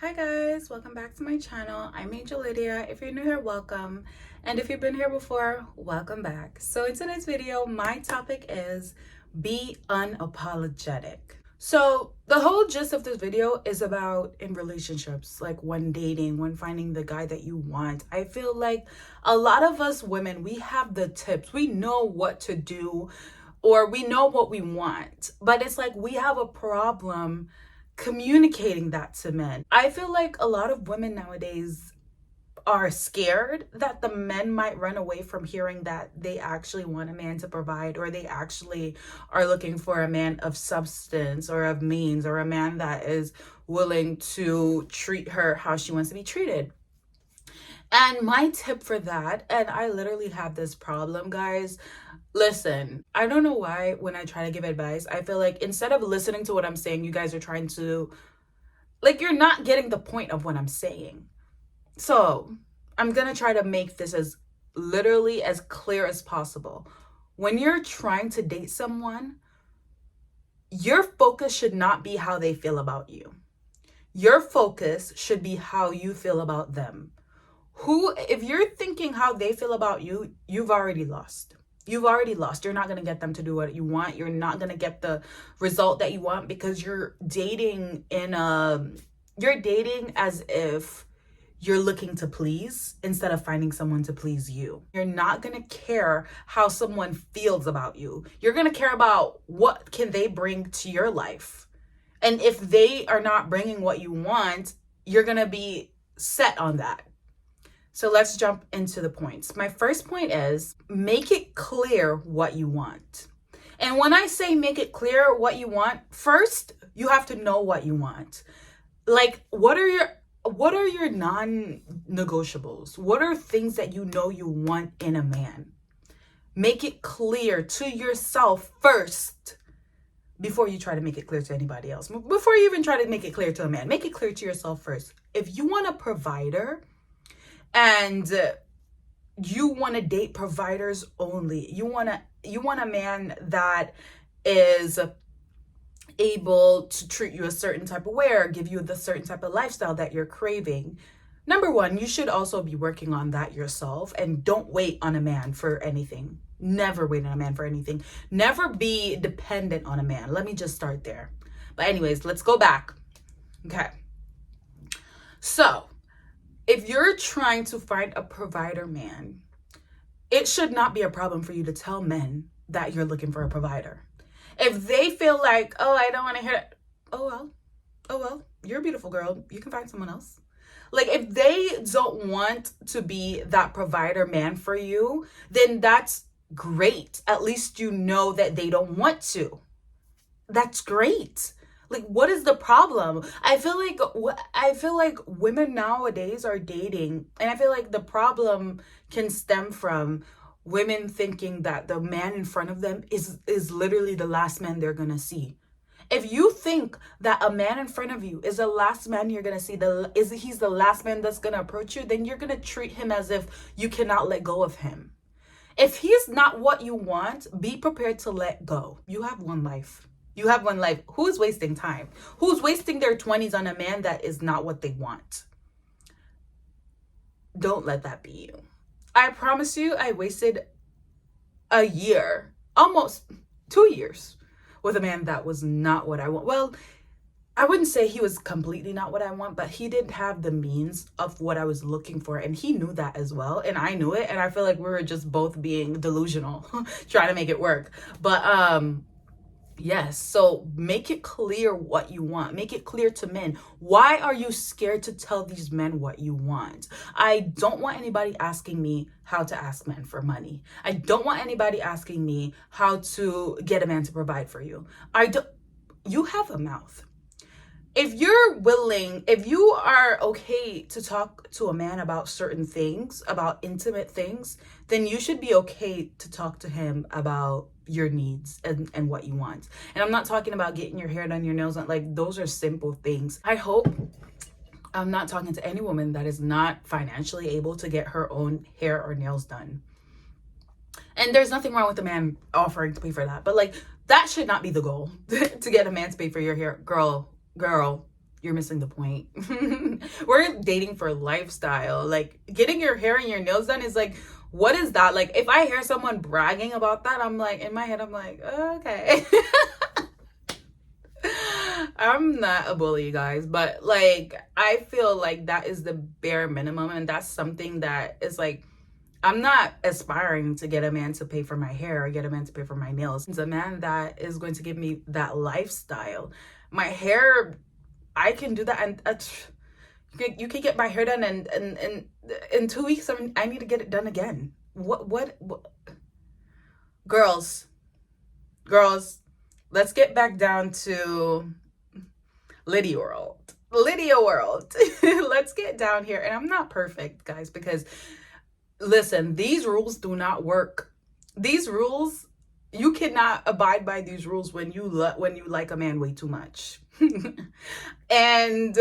Hi guys, welcome back to my channel. I'm Angel Lydia. If you're new here, welcome. And if you've been here before, welcome back. So in today's video, my topic is be unapologetic. So the whole gist of this video is about in relationships, like when dating, when finding the guy that you want. I feel like a lot of us women, we have the tips. We know what to do or we know what we want, but it's like we have a problem communicating that to men. I feel like a lot of women nowadays are scared that the men might run away from hearing that they actually want a man to provide, or they actually are looking for a man of substance or of means, or a man that is willing to treat her how she wants to be treated. And my tip for that, and I literally have this problem, guys. Listen, I don't know why when I try to give advice, I feel like instead of listening to what I'm saying, you guys are trying to, like, you're not getting the point of what I'm saying. So I'm going to try to make this as literally as clear as possible. When you're trying to date someone, your focus should not be how they feel about you. Your focus should be how you feel about them. If you're thinking how they feel about you, you've already lost. You've already lost. You're not going to get them to do what you want. You're not going to get the result that you want because you're dating as if you're looking to please instead of finding someone to please you. You're not going to care how someone feels about you. You're going to care about what can they bring to your life. And if they are not bringing what you want, you're going to be set on that. So let's jump into the points. My first point is make it clear what you want. And when I say make it clear what you want, first, you have to know what you want. Like, what are your non-negotiables? What are things that you know you want in a man? Make it clear to yourself first before you try to make it clear to anybody else. Before you even try to make it clear to a man, make it clear to yourself first. If you want a provider, and you want to date providers only, you want a man that is able to treat you a certain type of way or give you the certain type of lifestyle that you're craving. Number one, you should also be working on that yourself, and don't wait on a man for anything. Never wait on a man for anything. Never be dependent on a man. Let me just start there. But anyways, let's go back. Okay. So if you're trying to find a provider man, it should not be a problem for you to tell men that you're looking for a provider. If they feel like, oh, I don't want to hear it. Oh, well, you're a beautiful girl. You can find someone else. Like, if they don't want to be that provider man for you, then that's great. At least you know that they don't want to. That's great. Like, what is the problem? I feel like women nowadays are dating, and I feel like the problem can stem from women thinking that the man in front of them is literally the last man they're gonna see. If you think that a man in front of you is the last man you're gonna see, he's the last man that's gonna approach you, then you're gonna treat him as if you cannot let go of him. If he's not what you want, be prepared to let go. You have one life. You have one life. Who's wasting time? Who's wasting their 20s on a man that is not what they want? Don't let that be you. I promise you, I wasted a year, almost 2 years, with a man that was not what I want. Well, I wouldn't say he was completely not what I want, but he didn't have the means of what I was looking for. And he knew that as well. And I knew it. And I feel like we were just both being delusional, trying to make it work. But, yes, so make it clear what you want. Make it clear to men. Why are you scared to tell these men what you want? I don't want anybody asking me how to ask men for money. I don't want anybody asking me how to get a man to provide for you. You have a mouth. If you are okay to talk to a man about certain things, about intimate things, then you should be okay to talk to him about your needs and what you want. And I'm not talking about getting your hair done, your nails done. Like, those are simple things. I hope I'm not talking to any woman that is not financially able to get her own hair or nails done. And there's nothing wrong with a man offering to pay for that. But like, that should not be the goal, to get a man to pay for your hair. Girl, you're missing the point. We're dating for lifestyle. Like, getting your hair and your nails done is like, what is that? Like, if I hear someone bragging about that, I'm like, in my head, I'm like, okay. I'm not a bully, guys, but like, I feel like that is the bare minimum, and that's something that is like, I'm not aspiring to get a man to pay for my hair or get a man to pay for my nails. It's a man that is going to give me that lifestyle. My hair, I can do that, and you can get my hair done, and in 2 weeks I need to get it done again. What? Girls, let's get back down to Lydia world. Let's get down here. And I'm not perfect, guys, because listen, these rules do not work. These rules, you cannot abide by these rules when you like a man way too much. And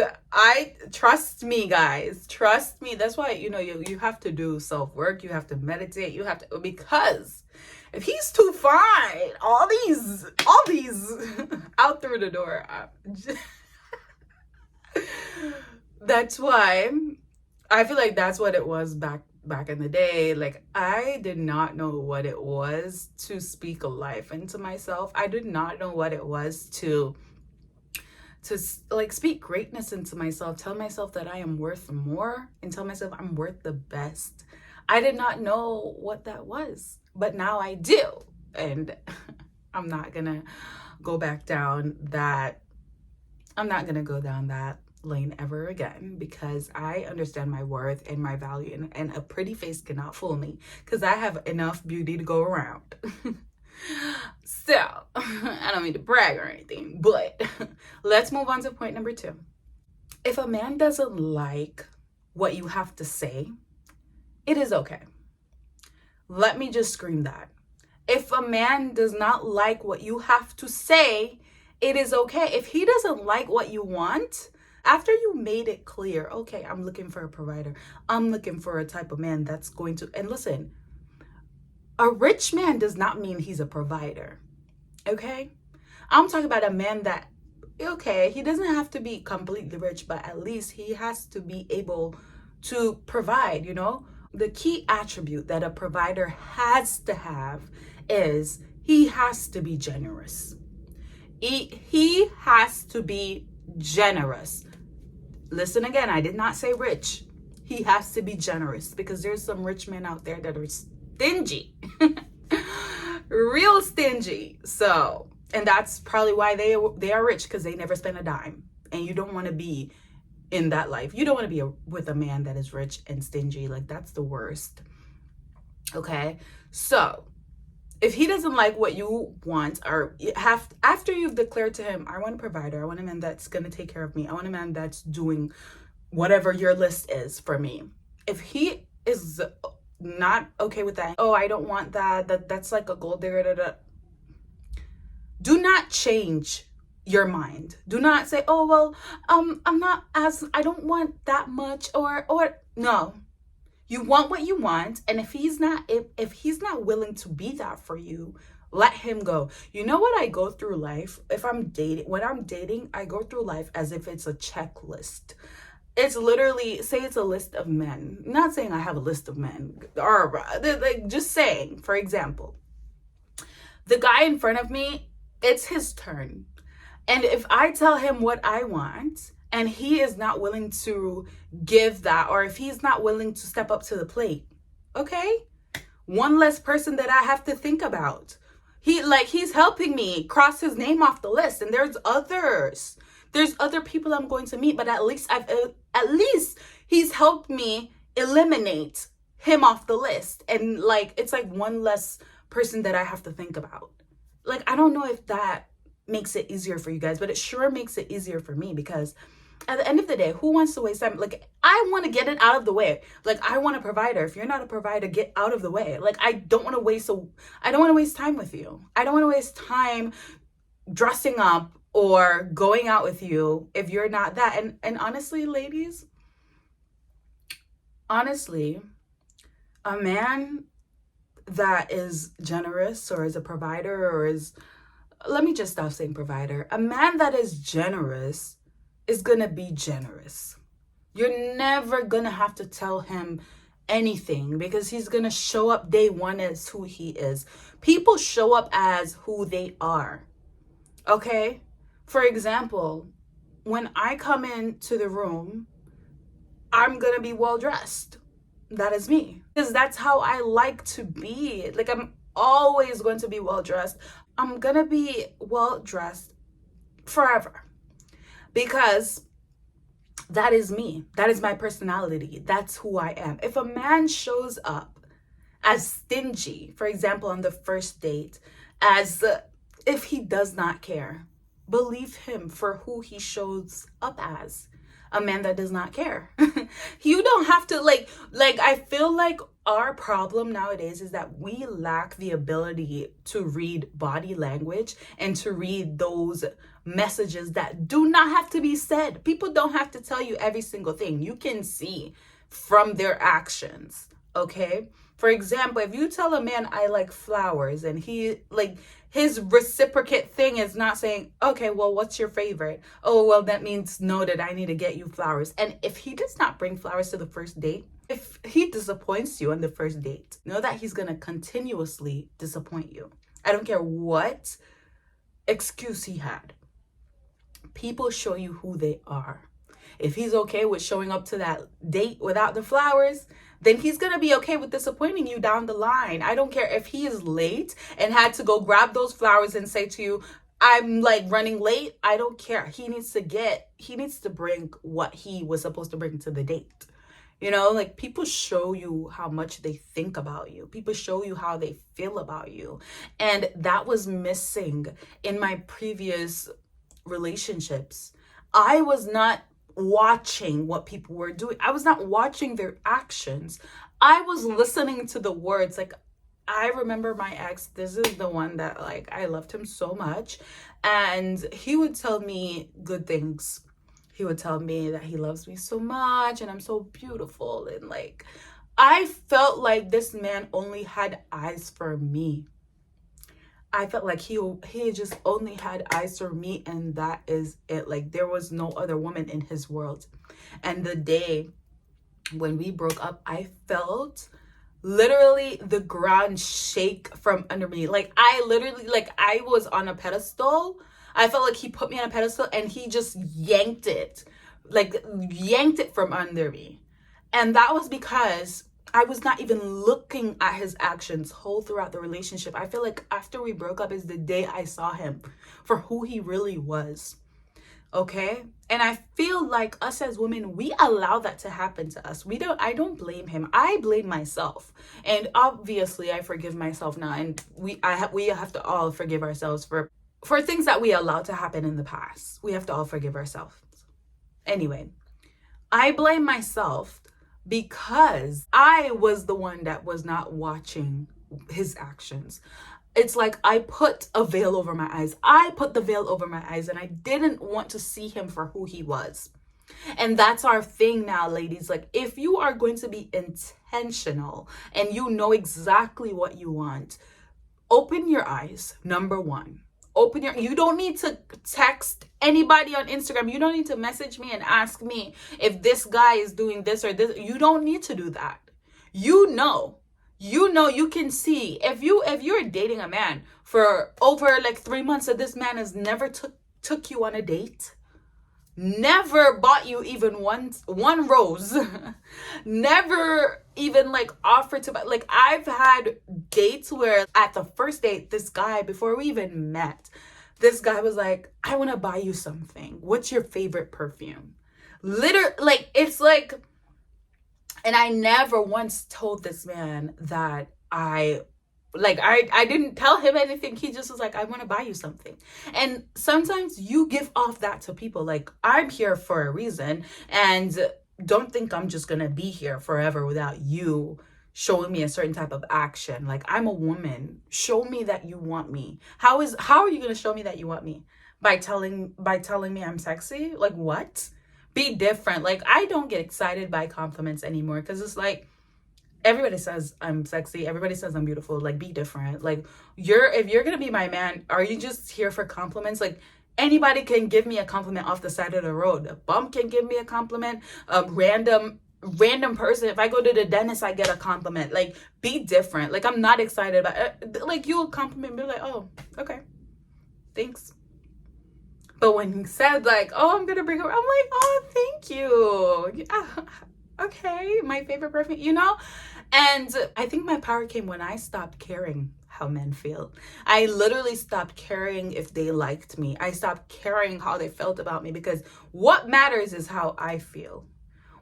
trust me, guys, trust me. That's why, you have to do self-work. You have to meditate. You have to, because if he's too fine, all these out through the door. That's why I feel like that's what it was back in the day. Like, I did not know what it was to speak life into myself. I did not know what it was to like speak greatness into myself, tell myself that I am worth more, and tell myself I'm worth the best. I did not know what that was, but now I do. And I'm not gonna go back down that, I'm not gonna go down that lane ever again, because I understand my worth and my value, and a pretty face cannot fool me, because I have enough beauty to go around. So, I don't mean to brag or anything, but let's move on to point number 2. If a man doesn't like what you have to say, it is okay. Let me just scream that. If a man does not like what you have to say, it is okay. If he doesn't like what you want, after you made it clear, okay, I'm looking for a provider. I'm looking for a type of man that's going to, and listen, a rich man does not mean he's a provider, okay? I'm talking about a man that, okay, he doesn't have to be completely rich, but at least he has to be able to provide, The key attribute that a provider has to have is he has to be generous. He has to be generous. Listen again, I did not say rich. He has to be generous, because there's some rich men out there that are stingy. Real stingy. So, and that's probably why they are rich, because they never spend a dime. And you don't want to be in that life. You don't want to be with a man that is rich and stingy. Like, that's the worst. Okay? So, if he doesn't like what you want, or after you've declared to him, I want a provider, I want a man that's going to take care of me, I want a man that's doing whatever your list is for me. If he is not okay with that, oh, I don't want that's like a gold digger, do not change your mind. Do not say, oh, well, I don't want that much, or no. You want what you want, and if he's not willing to be that for you, let him go. You know what I go through life? When I'm dating, I go through life as if it's a checklist. It's literally, say it's a list of men. I'm not saying I have a list of men, or like, just saying, for example, the guy in front of me, it's his turn. And if I tell him what I want, and he is not willing to give that, or if he's not willing to step up to the plate, okay, one less person that I have to think about. He's helping me cross his name off the list, and there's other people I'm going to meet, but at least he's helped me eliminate him off the list, and like, it's like one less person that I have to think about. Like, I don't know if that makes it easier for you guys, but it sure makes it easier for me, because at the end of the day, who wants to waste time? Like, I want to get it out of the way. Like, I want a provider. If you're not a provider, get out of the way. Like, I don't want to waste time with you. I don't want to waste time dressing up or going out with you if you're not that. And honestly, ladies, a man that is generous, or is a provider, or is, let me just stop saying provider. A man that is generous is gonna be generous. You're never gonna have to tell him anything because he's gonna show up day one as who he is. People show up as who they are. Okay? For example, when I come into the room, I'm gonna be well dressed. That is me. Because that's how I like to be. Like, I'm always going to be well dressed. I'm gonna be well dressed forever. Because that is me. That is my personality. That's who I am. If a man shows up as stingy, for example, on the first date, as if he does not care, believe him for who he shows up as. A man that does not care. You don't have to like I feel like our problem nowadays is that we lack the ability to read body language and to read those messages that do not have to be said. People don't have to tell you every single thing. You can see from their actions, okay? For example, if you tell a man I like flowers and he like his reciprocate thing is not saying, okay, well, what's your favorite? Oh, well, that means noted. I need to get you flowers. And if he does not bring flowers to the first date, if he disappoints you on the first date, know that he's going to continuously disappoint you. I don't care what excuse he had. People show you who they are. If he's okay with showing up to that date without the flowers, then he's going to be okay with disappointing you down the line. I don't care if he is late and had to go grab those flowers and say to you, I'm like running late. I don't care. He needs to bring what he was supposed to bring to the date. You know, like people show you how much they think about you. People show you how they feel about you. And that was missing in my previous relationships. I was not watching what people were doing. I was not watching their actions. I was listening to the words. Like, I remember my ex, this is the one that like I loved him so much, and he would tell me good things. He would tell me that he loves me so much and I'm so beautiful, and like I felt like this man only had eyes for me. I felt like he just only had eyes for me, and that is it. Like there was no other woman in his world. And the day when we broke up, I felt literally the ground shake from under me. Like I literally, like I was on a pedestal. I felt like he put me on a pedestal and he just yanked it from under me. And that was because I was not even looking at his actions whole throughout the relationship. I feel like after we broke up is the day I saw him for who he really was. Okay? And I feel like us as women, we allow that to happen to us. I don't blame him. I blame myself. And obviously I forgive myself now. And we have to all forgive ourselves for things that we allowed to happen in the past. We have to all forgive ourselves. Anyway, I blame myself because I was the one that was not watching his actions. It's like I put a veil over my eyes. I put the veil over my eyes and I didn't want to see him for who he was. And that's our thing now, ladies. Like if you are going to be intentional and you know exactly what you want, open your eyes, number one. You don't need to text anybody on Instagram. You don't need to message me and ask me if this guy is doing this or this. You don't need to do that. You know, you can see if you're dating a man for over like 3 months and this man has never took you on a date, never bought you even one rose, never even like offered to buy. Like I've had dates where at the first date, this guy, before we even met, this guy was like, I want to buy you something. What's your favorite perfume? Literally, like it's like, and I never once told this man that I didn't tell him anything. He just was like, I want to buy you something. And sometimes you give off that to people. Like, I'm here for a reason. And don't think I'm just going to be here forever without you showing me a certain type of action. Like, I'm a woman. Show me that you want me. How are you going to show me that you want me? By telling me I'm sexy? Like, what? Be different. Like, I don't get excited by compliments anymore because it's like, everybody says I'm sexy. Everybody says I'm beautiful. Like, be different. Like, if you're going to be my man, are you just here for compliments? Like, Anybody can give me a compliment off the side of the road. A bum can give me a compliment. A random person, if I go to the dentist, I get a compliment. Like, be different. Like, I'm not excited about it. Like, you'll compliment me, like, oh, okay, thanks. But when he said, like, oh, I'm gonna bring her, I'm like, oh, thank you. Yeah, okay, my favorite perfume, you know? And I think my power came when I stopped caring how men feel. I literally stopped caring if they liked me. I stopped caring how they felt about me, because what matters is how I feel.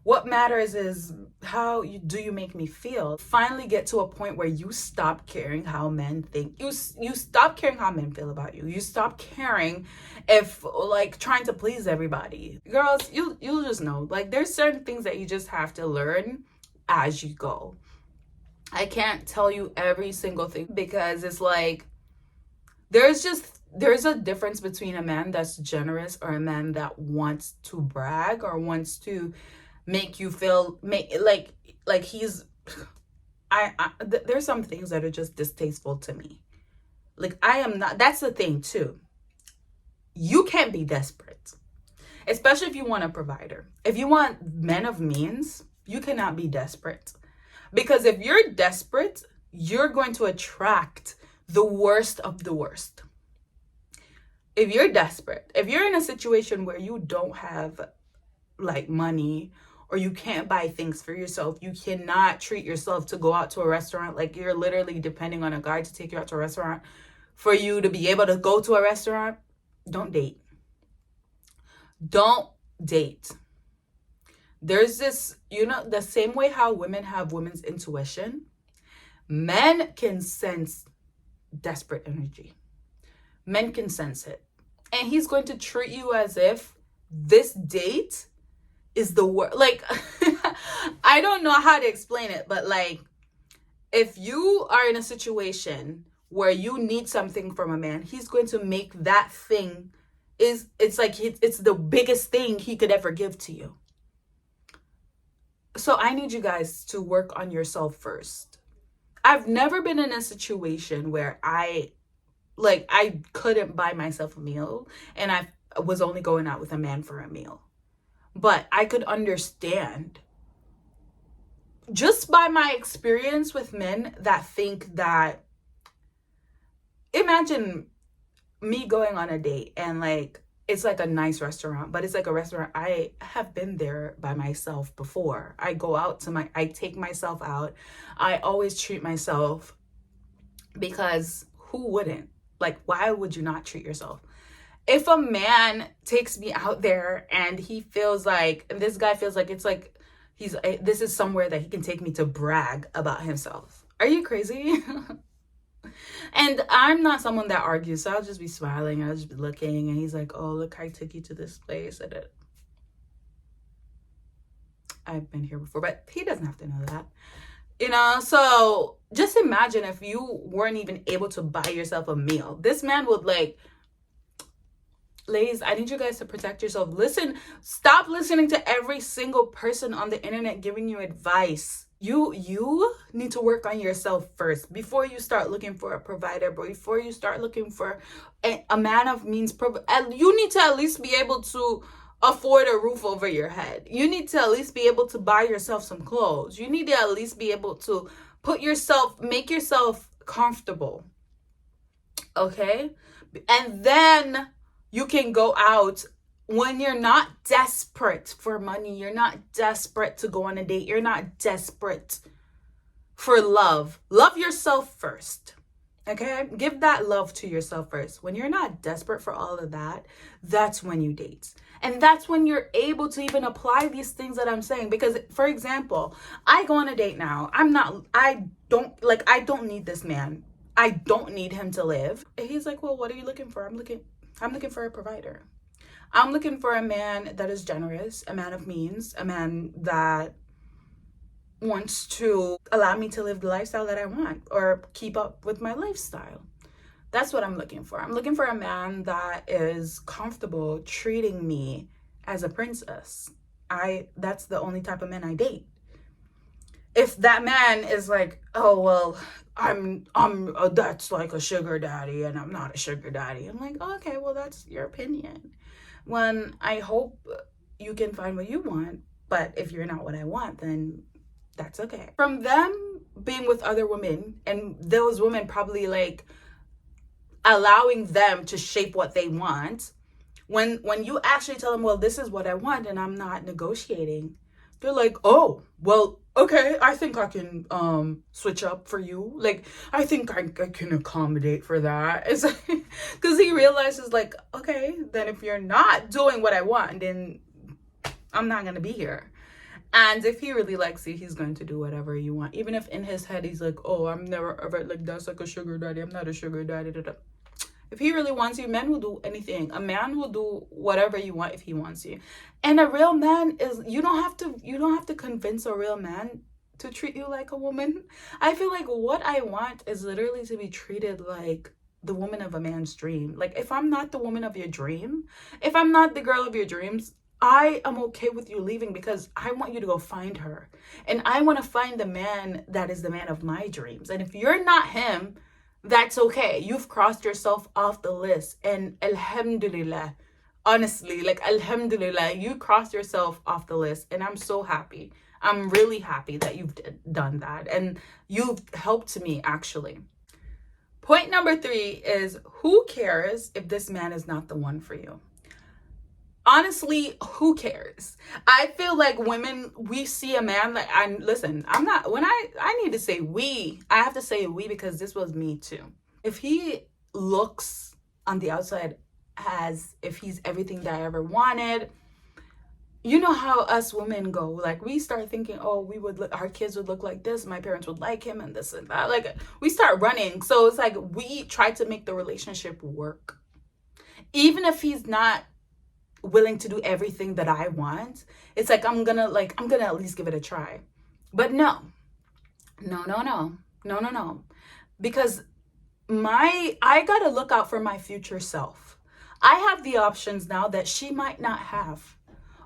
What matters is how do you make me feel. Finally get to a point where you stop caring how men think. You stop caring how men feel about you. You stop caring if, like, trying to please everybody. Girls, you'll just know. Like, there's certain things that you just have to learn as you go. I can't tell you every single thing, because it's like there's a difference between a man that's generous or a man that wants to brag or wants to make you feel like he's there's some things that are just distasteful to me. Like, I am not, that's the thing too. You can't be desperate, especially if you want a provider. If you want men of means, you cannot be desperate. Because if you're desperate, you're going to attract the worst of the worst. If you're desperate, if you're in a situation where you don't have like money, or you can't buy things for yourself, you cannot treat yourself to go out to a restaurant, like you're literally depending on a guy to take you out to a restaurant for you to be able to go to a restaurant, don't date. Don't date. There's this, you know, the same way how women have women's intuition, men can sense desperate energy. Men can sense it. And he's going to treat you as if this date is the worst. Like, I don't know how to explain it, but like, if you are in a situation where you need something from a man, he's going to make that thing it's like it's the biggest thing he could ever give to you. So I need you guys to work on yourself first. I've never been in a situation where I couldn't buy myself a meal and I was only going out with a man for a meal. But I could understand, just by my experience with men that think that, imagine me going on a date and like, it's like a nice restaurant, but it's like a restaurant I have been there by myself before. I go out to I take myself out. I always treat myself, because who wouldn't? Like, why would you not treat yourself? If a man takes me out there and he feels like, and this guy feels like it's like this is somewhere that he can take me to brag about himself. Are you crazy? And I'm not someone that argues, so I'll just be smiling, I'll just be looking, and he's like, oh, look, I took you to this place. I've been here before, but he doesn't have to know that. You know, so just imagine if you weren't even able to buy yourself a meal. This man would like, ladies, I need you guys to protect yourself. Stop listening to every single person on the internet giving you advice. You need to work on yourself first before you start looking for a provider, before you start looking for a man of means. You need to at least be able to afford a roof over your head. You need to at least be able to buy yourself some clothes. You need to at least be able to make yourself comfortable. Okay? And then you can go out when you're not desperate for money. You're not desperate to go on a date. You're not desperate for love. Love yourself first. Okay? Give that love to yourself first. When you're not desperate for all of that, that's when you date. And that's when you're able to even apply these things that I'm saying. Because, for example, I go on a date now. I don't need this man. I don't need him to live. He's like, well, what are you looking for? I'm looking for a provider. I'm looking for a man that is generous, a man of means, a man that wants to allow me to live the lifestyle that I want or keep up with my lifestyle. That's what I'm looking for. I'm looking for a man that is comfortable treating me as a princess. That's the only type of man I date. if that man is like, oh, well, I'm that's like a sugar daddy and I'm not a sugar daddy. I'm like, oh, okay, well, that's your opinion. When I hope you can find what you want, but if you're not what I want, then that's okay. From them being with other women and those women probably like allowing them to shape what they want, when you actually tell them, well, this is what I want and I'm not negotiating, they're like, oh, well, okay, I think I can switch up for you. Like, I think I can accommodate for that. It's like, because he realizes like, okay, then if you're not doing what I want, then I'm not gonna be here. And if he really likes you, he's going to do whatever you want, even if in his head he's like, oh, I'm never ever like, that's like a sugar daddy, I'm not a sugar daddy, da, da. If he really wants you, men will do anything. A man will do whatever you want if he wants you. And a real man is, you don't have to convince a real man to treat you like a woman. I feel like what I want is literally to be treated like the woman of a man's dream. Like, if I'm not the woman of your dream, if I'm not the girl of your dreams, I am okay with you leaving, because I want you to go find her. And I want to find the man that is the man of my dreams. And if you're not him, that's okay. You've crossed yourself off the list. And alhamdulillah, honestly, like alhamdulillah, you crossed yourself off the list. And I'm so happy. I'm really happy that you've done that. And you've helped me, actually. Point number 3 is, who cares if this man is not the one for you? Honestly, who cares? I feel like women, we see a man like, I need to say we, I have to say we, because this was me too. If he looks on the outside as if he's everything that I ever wanted, you know how us women go, like we start thinking, oh, our kids would look like this, my parents would like him, and this and that. Like, we start running. So it's like we try to make the relationship work. Even if he's not willing to do everything that I want, it's like I'm gonna at least give it a try. But no, because I gotta look out for my future self. I have the options now that she might not have.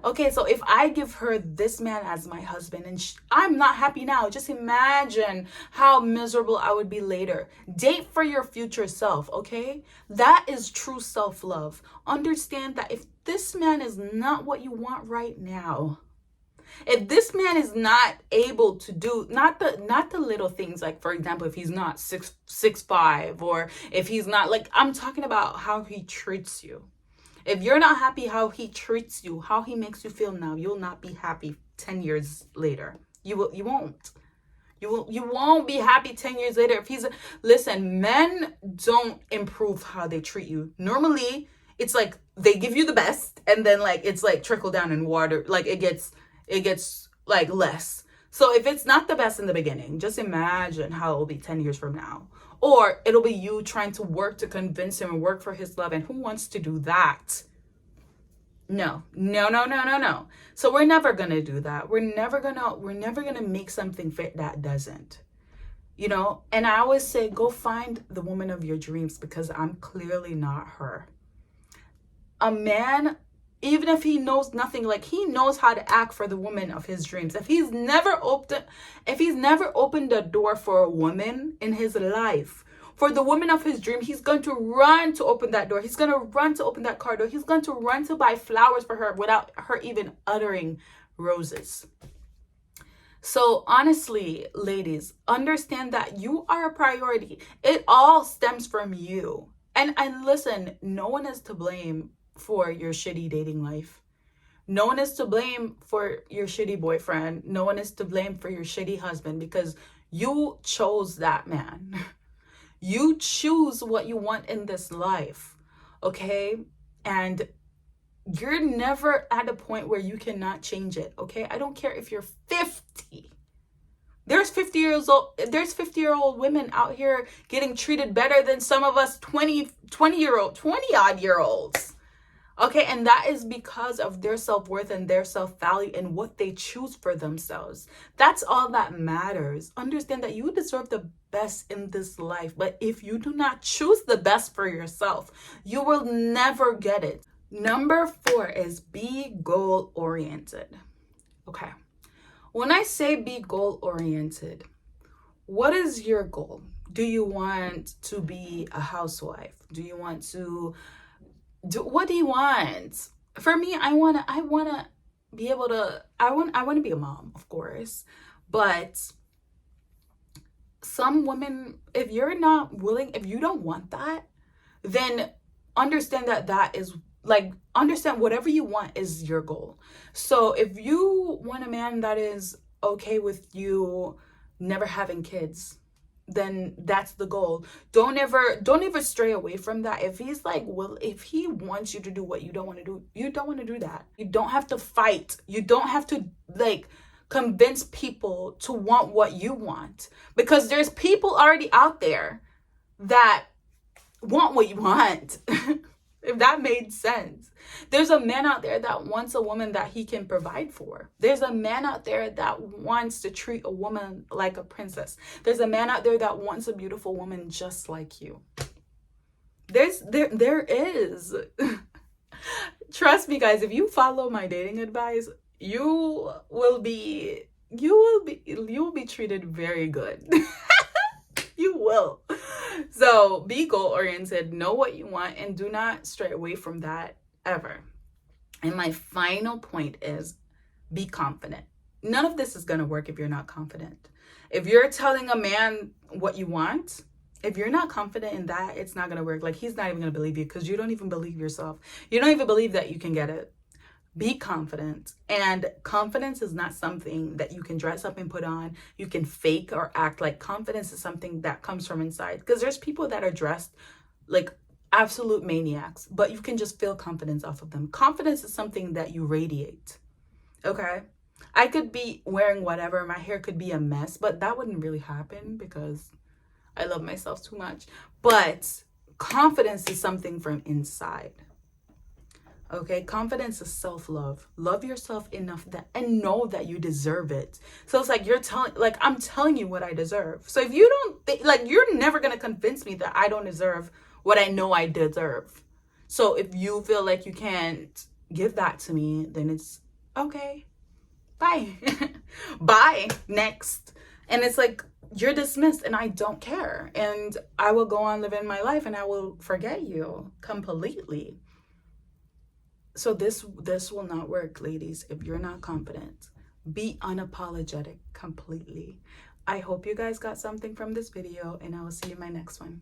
Okay, so if I give her this man as my husband and I'm not happy now, just imagine how miserable I would be later. Date for your future self, okay? That is true self-love. Understand that if this man is not what you want right now, if this man is not able to do, not the little things, like, for example, if he's not 6'5", or if he's not, like, I'm talking about how he treats you. If you're not happy how he treats you, how he makes you feel now, you'll not be happy 10 years later. You won't. You won't be happy 10 years later. Listen, men don't improve how they treat you. Normally, it's like they give you the best, and then like it's like trickle down in water. Like it gets like less. So if it's not the best in the beginning, just imagine how it will be 10 years from now. Or it'll be you trying to work to convince him and work for his love. And who wants to do that? No. So we're never going to do that. We're never going to make something fit that doesn't. You know, and I always say, go find the woman of your dreams, because I'm clearly not her. A man, even if he knows nothing, like he knows how to act for the woman of his dreams. If he's never opened the door for a woman in his life, for the woman of his dream, he's going to run to open that door. He's going to run to open that car door. He's going to run to buy flowers for her without her even uttering roses. So honestly, ladies, understand that you are a priority. It all stems from you. And listen, no one is to blame for your shitty dating life. No one is to blame for your shitty boyfriend. No one is to blame for your shitty husband, because you chose that man. You choose what you want in this life, okay? And you're never at a point where you cannot change it, okay? I don't care if you're 50. There's 50-year-old women out here getting treated better than some of us 20-odd year olds. Okay, and that is because of their self-worth and their self-value and what they choose for themselves. That's all that matters. Understand that you deserve the best in this life, but if you do not choose the best for yourself, you will never get it. Number 4 is be goal-oriented. Okay. When I say be goal oriented, what is your goal? Do you want to be a housewife? Do you want to what do you want? For me, I wanna be able to I want to be a mom, of course. But some women, if you're not willing, if you don't want that, then understand that that is like, understand whatever you want is your goal. So if you want a man that is okay with you never having kids, then that's the goal. Don't ever stray away from that. If he's like, well, if he wants you to do what you don't want to do, you don't want to do that. You don't have to fight. You don't have to like convince people to want what you want, because there's people already out there that want what you want. If that made sense. There's a man out there that wants a woman that he can provide for. There's a man out there that wants to treat a woman like a princess. There's a man out there that wants a beautiful woman just like you. There is. Trust me, guys, if you follow my dating advice, you will be treated very good. You will. So be goal oriented, know what you want, and do not stray away from that ever. And my final point is be confident. None of this is going to work if you're not confident. If you're telling a man what you want, if you're not confident in that, it's not going to work. Like, he's not even going to believe you, because you don't even believe yourself. You don't even believe that you can get it. Be confident. And confidence is not something that you can dress up and put on. You can fake or act. Like, confidence is something that comes from inside. Because there's people that are dressed like absolute maniacs, but you can just feel confidence off of them. Confidence is something that you radiate. Okay? I could be wearing whatever. My hair could be a mess, but that wouldn't really happen because I love myself too much. But confidence is something from inside. Okay, confidence is self-love. Love yourself enough that and know that you deserve it. So it's like I'm telling you what I deserve. So if you don't think, like, you're never gonna convince me that I don't deserve what I know I deserve. So if you feel like you can't give that to me, then it's okay. Bye. Bye. Next. And it's like, you're dismissed, and I don't care. And I will go on living my life, and I will forget you completely. So this will not work, ladies, if you're not confident. Be unapologetic completely. I hope you guys got something from this video, and I will see you in my next one.